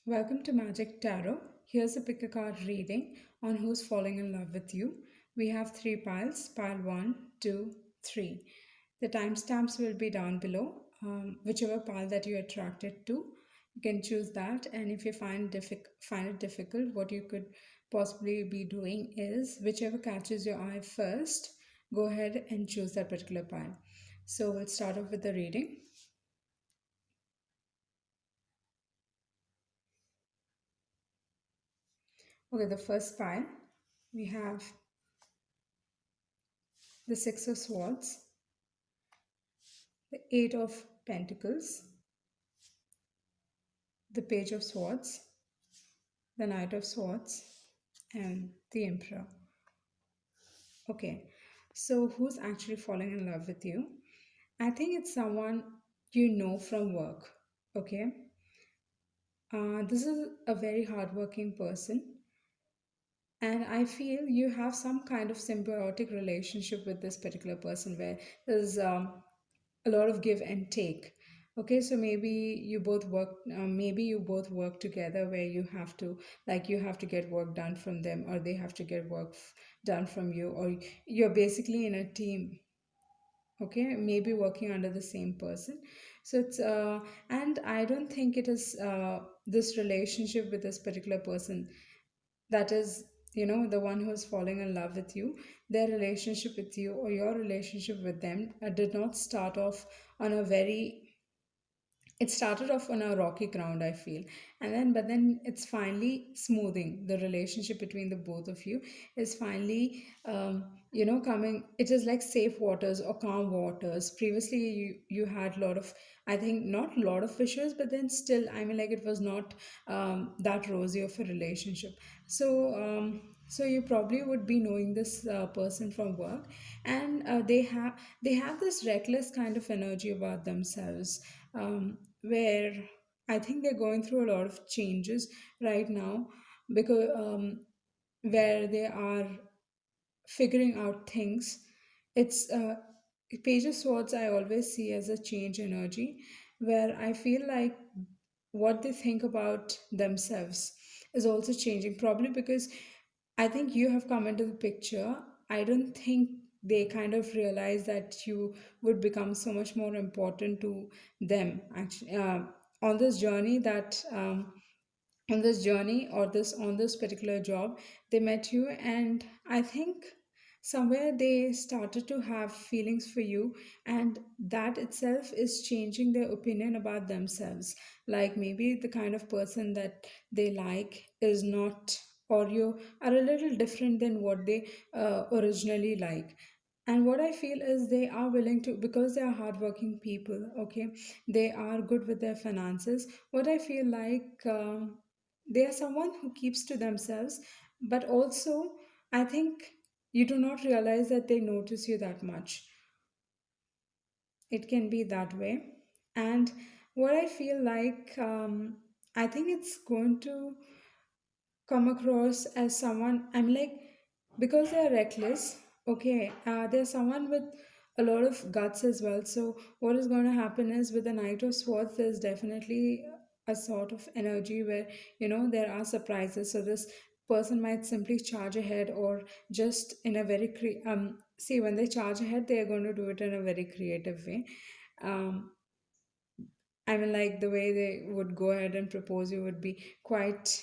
Welcome to Magic Tarot. Here's a pick a card reading on who's falling in love with you. We have three piles pile one, two, three. The timestamps will be down below. Whichever pile that you're attracted to, you can choose that. And if you find it difficult, what you could possibly be doing is whichever catches your eye first, go ahead and choose that particular pile. So we'll start off with the reading. Okay, the first pile we have the Six of Swords, the Eight of Pentacles, the Page of Swords, the Knight of Swords, and the Emperor. Okay, so who's actually falling in love with you? I think it's someone you know from work. Okay, this is a very hardworking person, and I feel you have some kind of symbiotic relationship with this particular person where there's a lot of give and take. Okay, so maybe you both work together where you have to, like, you have to get work done from them, or they have to get done from you, or you're basically in a team. Okay, maybe working under the same person. So it's and I don't think it is this relationship with this particular person that is, the one who's falling in love with you. Their relationship with you, or your relationship with them, did not start off on a very it started off on a rocky ground, I feel. And then but then it's finally smoothing. The relationship between the both of you is finally coming. It is like safe waters or calm waters. Previously you had a lot of, I think, not a lot of issues, but then still, I mean, like, it was not that rosy of a relationship. So you probably would be knowing this person from work, and they have this reckless kind of energy about themselves, where I think they're going through a lot of changes right now, because where they are figuring out things. It's Page of Swords I always see as a change energy, where I feel like what they think about themselves is also changing, probably because I think you have come into the picture. I don't think they kind of realize that you would become so much more important to them, actually, on this journey that on this journey, or this on this particular job. They met you, and I think somewhere they started to have feelings for you, and that itself is changing their opinion about themselves. Like, maybe the kind of person that they like is not, or you are a little different than what they originally like. And what I feel is they are willing to, because they are hardworking people. Okay, they are good with their finances. What I feel like, they are someone who keeps to themselves, but also, I think, you do not realize that they notice you that much. It can be that way. And what I feel like, I think it's going to come across as someone, I'm like, because they're reckless. Okay, they're someone with a lot of guts as well. So what is going to happen is, with the Knight of Swords, there's definitely a sort of energy where, there are surprises. So this person might simply charge ahead, or just in a very see, when they charge ahead, they are going to do it in a very creative way. um, I mean, like, the way they would go ahead and propose you would be quite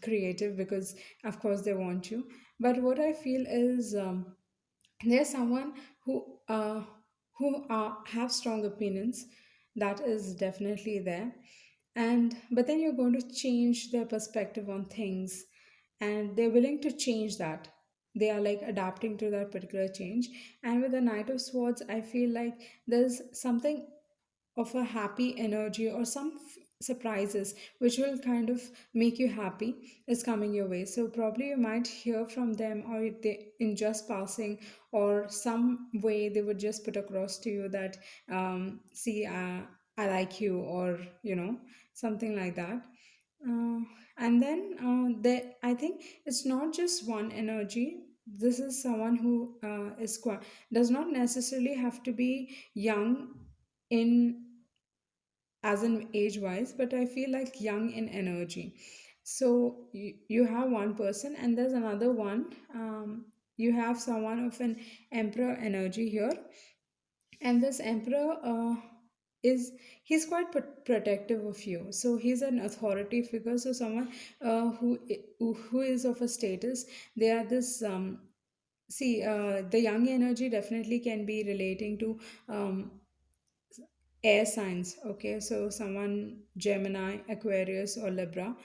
creative, because, of course, they want you. But what I feel is, there's someone who have strong opinions. That is definitely there. And but then you're going to change their perspective on things, and they're willing to change that. They are like adapting to that particular change. And with the Knight of Swords, I feel like there's something of a happy energy, or some surprises which will kind of make you happy, is coming your way. So probably you might hear from them, or they, in just passing, or some way, they would just put across to you that, see, I like you, or something like that. uh, and then I think it's not just one energy. This is someone who does not necessarily have to be young in as in age wise, but I feel like young in energy. So you have one person, and there's another one. You have someone of an emperor energy here, and this emperor is he's quite protective of you. So he's an authority figure. So someone who is of a status. They are this. See, the young energy definitely can be relating to um, air signs. Okay, so someone Gemini, Aquarius, or Libra.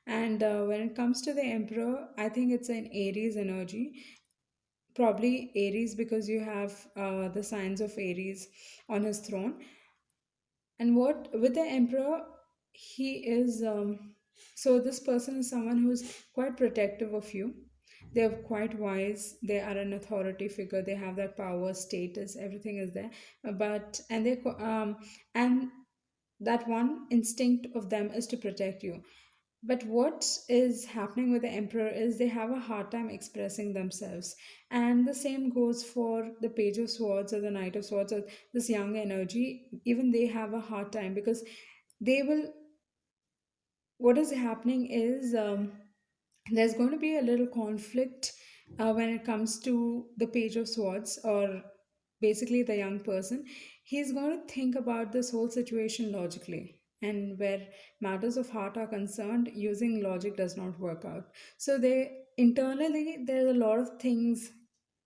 And when it comes to the Emperor, I think it's an Aries energy. Probably Aries because you have the signs of Aries on his throne. And what with the Emperor, he is so this person is someone who's quite protective of you. They're quite wise. They are an authority figure. They have that power, status, everything is there. But and they and that one instinct of them is to protect you. But what is happening with the emperor is they have a hard time expressing themselves. And the same goes for the page of swords or the knight of swords or this young energy. Even they have a hard time because they will, what is happening is there's going to be a little conflict when it comes to the page of swords or basically the young person. He's going to think about this whole situation logically, and where matters of heart are concerned, using logic does not work out. So they internally there's a lot of things,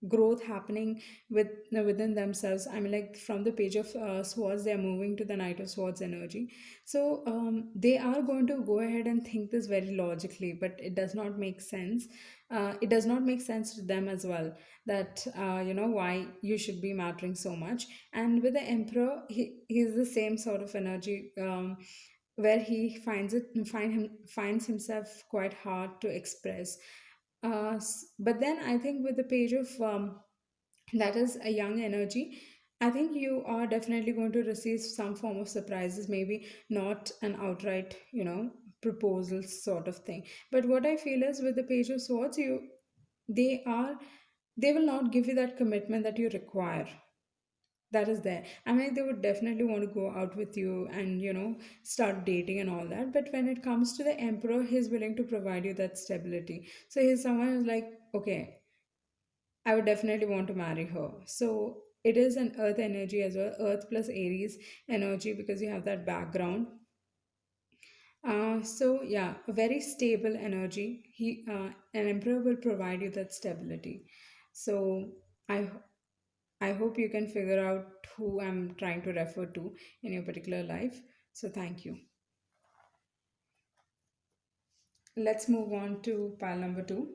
growth happening within themselves. I mean, like from the page of swords they are moving to the knight of swords energy. So they are going to go ahead and think this very logically, but it does not make sense. It does not make sense to them as well, that why you should be mattering so much. And with the emperor, he's the same sort of energy, where he finds himself quite hard to express. But then I think with the page of that is a young energy, I think you are definitely going to receive some form of surprises, maybe not an outright, proposal sort of thing. But what I feel is with the page of swords, they are they will not give you that commitment that you require. That is there. I mean, they would definitely want to go out with you and start dating and all that. But when it comes to the emperor, he's willing to provide you that stability. So he's someone who's like, okay, I would definitely want to marry her. So it is an earth energy as well, earth plus Aries energy, because you have that background. So yeah, a very stable energy. An emperor will provide you that stability. So I I hope you can figure out who I'm trying to refer to in your particular life. So thank you. Let's move on to pile number two.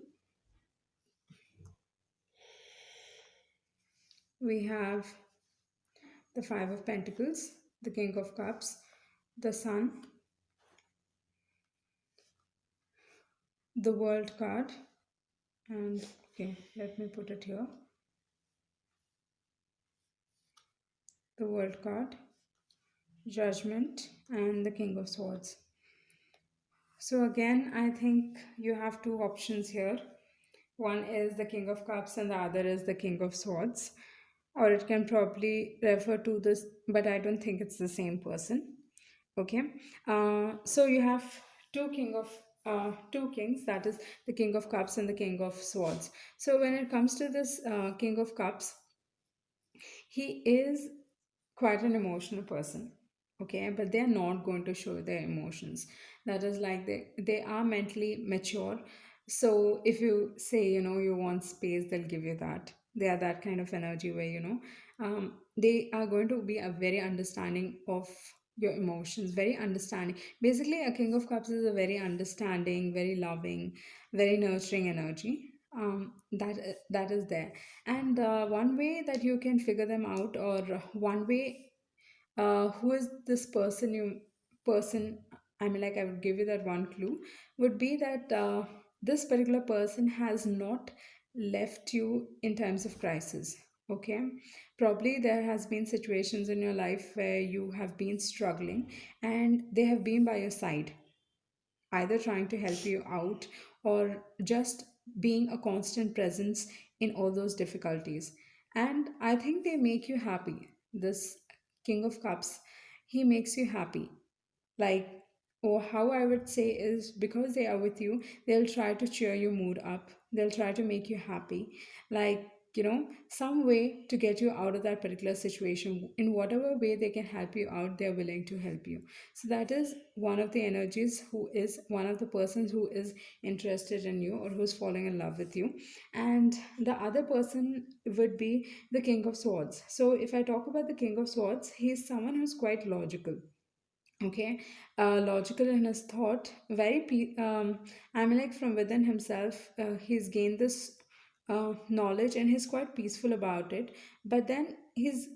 We have the Five of Pentacles, the King of Cups, the Sun, the World card, and okay, let me put it here. The World card, Judgment, and the King of Swords. So again, I think you have two options here. One is the King of Cups and the other is the King of Swords. Or it can probably refer to this, but I don't think it's the same person. Okay. So you have two kings, that is the King of Cups and the King of Swords. So when it comes to this King of Cups, he is quite an emotional person. Okay, but they're not going to show their emotions. That is like they are mentally mature. So if you say you want space, they'll give you that. They are that kind of energy where they are going to be a very understanding of your emotions, very understanding. Basically, a King of Cups is a very understanding, very loving, very nurturing energy. That is there. And one way that you can figure them out, or one way, who is this person, I mean, like, I would give you that one clue, would be that this particular person has not left you in times of crisis. Okay, probably there has been situations in your life where you have been struggling, and they have been by your side, either trying to help you out or just being a constant presence in all those difficulties. And I think they make you happy. This King of Cups, he makes you happy. like, or how I would say is, because they are with you, they'll try to cheer your mood up, they'll try to make you happy, like, some way to get you out of that particular situation. In whatever way they can help you out, they're willing to help you. So that is one of the energies, who is one of the persons who is interested in you or who's falling in love with you. And the other person would be the King of Swords. So if I talk about the King of Swords, he's someone who's quite logical. Okay, logical in his thought, very I mean, like, from within himself, he's gained this knowledge, and he's quite peaceful about it. But then he's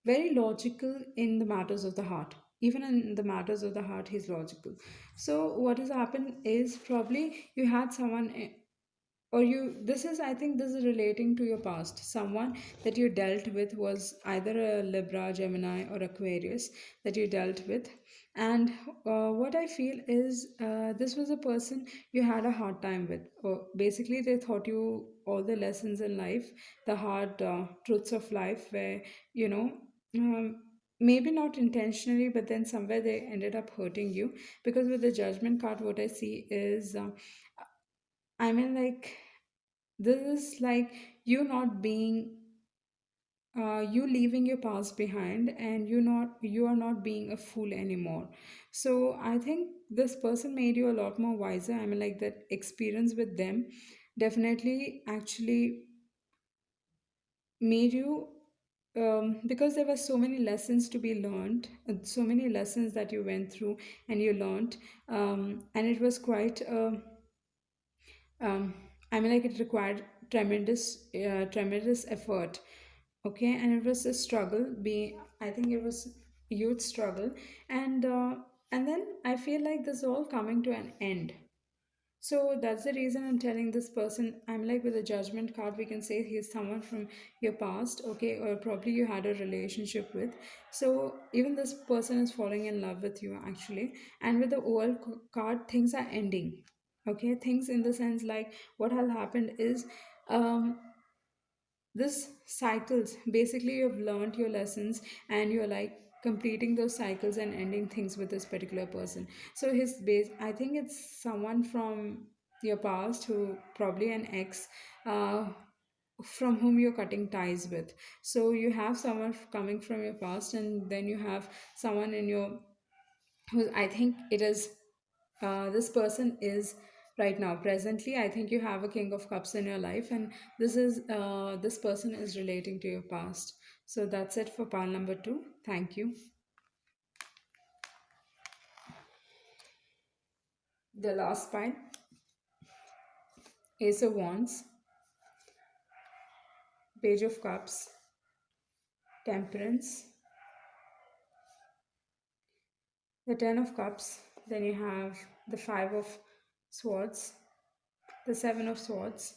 very logical in the matters of the heart. Even in the matters of the heart, he's logical. So what has happened is, probably you had someone, or you this is I think this is relating to your past. Someone that you dealt with was either a Libra, Gemini, or Aquarius that you dealt with. And what I feel is, this was a person you had a hard time with, or basically they taught you all the lessons in life, the hard truths of life, where, you know maybe not intentionally, but then somewhere they ended up hurting you. Because with the Judgment card, what I see is, I mean, like, this is like you not being, you leaving your past behind, and you are not being a fool anymore. So I think this person made you a lot more wiser. I mean, like, that experience with them definitely actually made you, because there were so many lessons to be learned, so many lessons that you went through and you learned. And it was quite um, I mean, like, it required tremendous effort. Okay, and it was a struggle. Being, I think it was huge struggle, and then I feel like this is all coming to an end. So that's the reason I'm telling this person. I'm like, with a Judgment card, we can say he's someone from your past, okay, or probably you had a relationship with. So even this person is falling in love with you, actually. And with the World card, things are ending. Okay, things in the sense, like, what has happened is, um, this cycles, basically you've learned your lessons, and you're like completing those cycles and ending things with this particular person. So his base, I think it's someone from your past, who probably an ex, uh, from whom you're cutting ties with. So you have someone coming from your past, and then you have someone in your, who I think it is, this person is right now, presently, I think you have a King of Cups in your life, and this person is relating to your past. So that's it for pile number 2. Thank you. The last pile: Ace of Wands, Page of Cups, Temperance, the Ten of Cups. Then you have the Five of Swords, the Seven of Swords,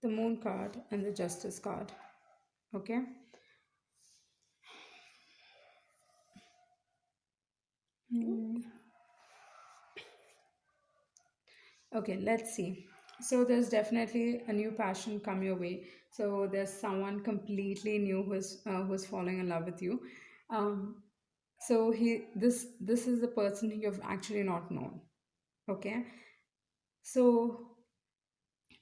the Moon card, and the Justice card. Okay. Hmm. Okay, let's see. So there's definitely a new passion come your way. So there's someone completely new who's falling in love with you. Um, so this is the person you've actually not known. Okay, so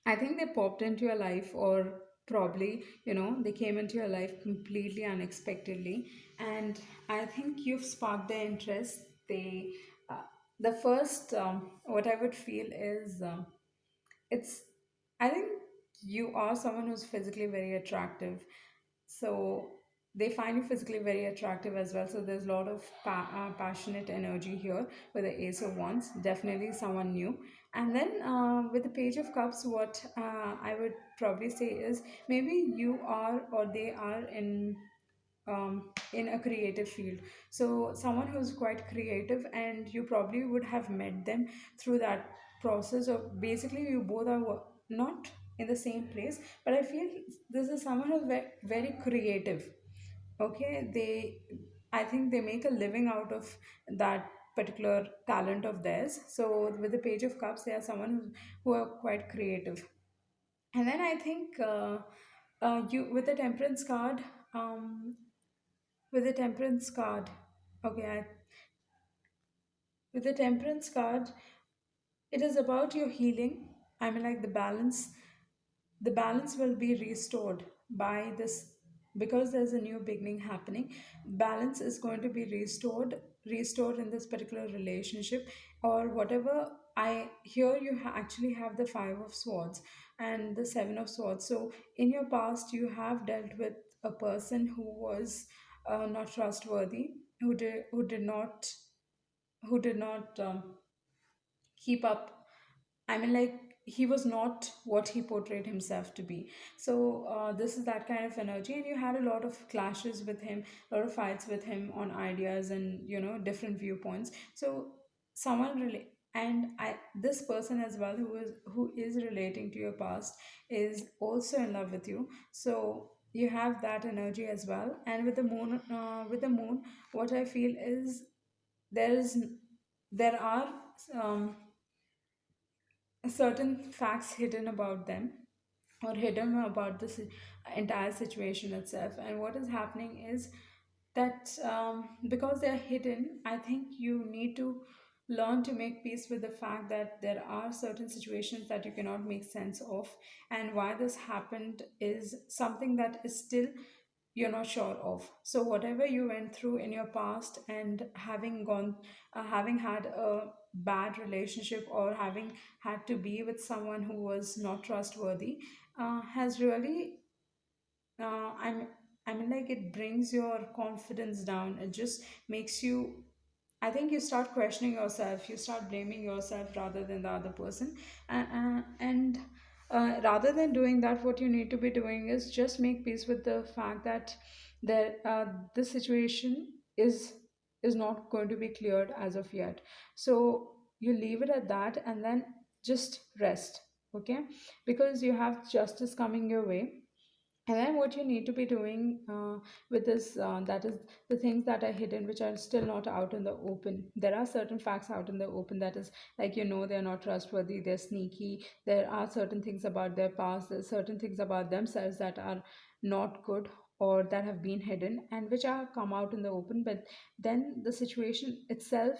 I think they popped into your life, or probably, they came into your life completely unexpectedly, and I think you've sparked their interest. Uh, the first, what I would feel is, it's I think you are someone who's physically very attractive. So they find you physically very attractive as well. So there's a lot of passionate energy here with the Ace of Wands. Definitely someone new. And then with the Page of Cups, what I would probably say is, maybe you are, or they are in a creative field. So someone who's quite creative, and you probably would have met them through that process of, basically, you both are not in the same place, but I feel this is someone who's very creative. Okay, I think they make a living out of that particular talent of theirs. So with the Page of Cups, they are someone who are quite creative. And then I think, you with the Temperance card, um, with the Temperance card, okay, With the temperance card, it is about your healing. I mean, like the balance will be restored by this, because there's a new beginning happening. Balance is going to be restored in this particular relationship or whatever. I here you actually have the 5 of swords and the 7 of swords. So in your past you have dealt with a person who was not trustworthy, who did not keep up. I mean, like, he was not what he portrayed himself to be. So, this is that kind of energy, and you had a lot of clashes with him, a lot of fights with him on ideas and, different viewpoints. So, someone really, and this person as well, who is relating to your past, is also in love with you. So, you have that energy as well. And with the moon, what I feel is there is there are um, certain facts hidden about them, or hidden about the entire situation itself. And what is happening is that, because they're hidden, I think you need to learn to make peace with the fact that there are certain situations that you cannot make sense of, and why this happened is something that is still you're not sure of. So whatever you went through in your past, and having had a bad relationship, or having had to be with someone who was not trustworthy, has really, I'm I mean, like, it brings your confidence down. It just makes you, I think you start questioning yourself, you start blaming yourself rather than the other person. And rather than doing that, what you need to be doing is just make peace with the fact that this situation is not going to be cleared as of yet. So you leave it at that, and then just rest, okay? Because you have justice coming your way. And then what you need to be doing with this, that is the things that are hidden, which are still not out in the open. There are certain facts out in the open, that is, like, they're not trustworthy, they're sneaky. There are certain things about their past, there's certain things about themselves that are not good, or that have been hidden and which are come out in the open. But then the situation itself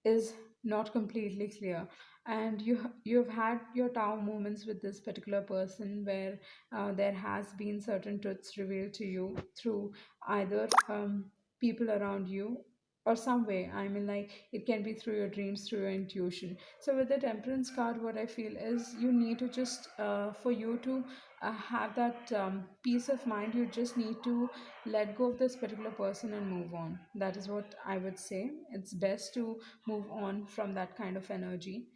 is not completely clear, and you've had your tower moments with this particular person, where there has been certain truths revealed to you through either people around you, or some way. I mean, like, it can be through your dreams, through your intuition. So with the temperance card, what I feel is you need to just, for you to have that peace of mind, you just need to let go of this particular person and move on. That is what I would say. It's best to move on from that kind of energy.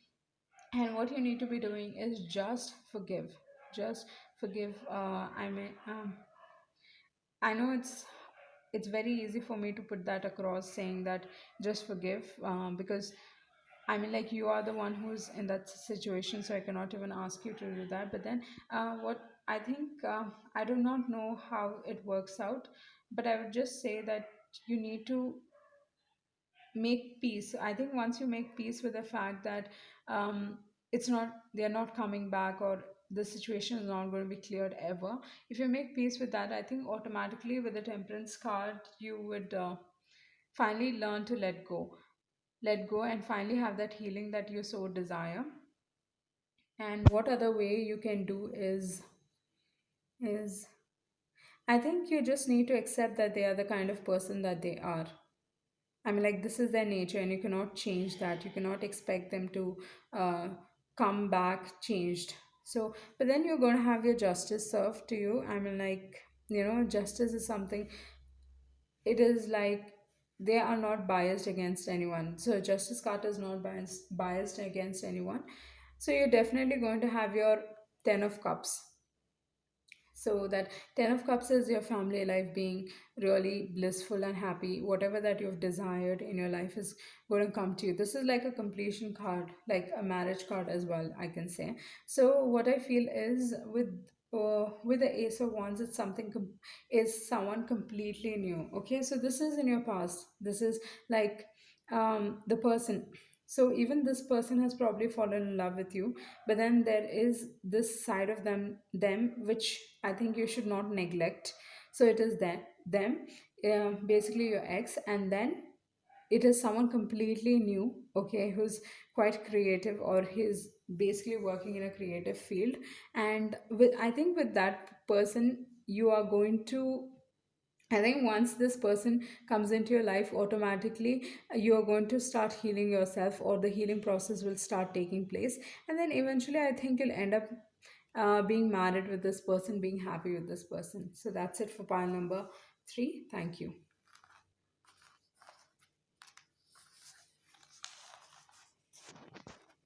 And what you need to be doing is just forgive. Just forgive. I know it's very easy for me to put that across, saying that just forgive, because I mean, like, you are the one who's in that situation, so I cannot even ask you to do that. But then, what I think, I do not know how it works out, but I would just say that you need to make peace. I think once you make peace with the fact that, it's not, they're not coming back, or the situation is not going to be cleared ever. If you make peace with that, I think automatically with the temperance card, you would finally learn to let go and finally have that healing that you so desire. And what other way you can do is I think you just need to accept that they are the kind of person that they are. I mean, like, this is their nature, and you cannot change that. You cannot expect them to uh, come back changed. So, but then you're going to have your justice served to you. I mean, like, justice is something, it is like they are not biased against anyone. So, Justice Carter is not biased against anyone. So, you're definitely going to have your 10 of Cups. So that 10 of Cups is your family life being really blissful and happy. Whatever that you've desired in your life is going to come to you. This is like a completion card, like a marriage card as well, I can say. So what I feel is with the Ace of Wands, it's is someone completely new. Okay, so this is in your past. This is like the person. So even this person has probably fallen in love with you, but then there is this side of them which I think you should not neglect. So it is them, basically your ex. And then it is someone completely new, okay, who's quite creative, or he's basically working in a creative field. And with, I think with that person, you are going to, I think once this person comes into your life, automatically you are going to start healing yourself, or the healing process will start taking place. And then eventually, I think you'll end up being married with this person, being happy with this person. So that's it for pile number 3. Thank you.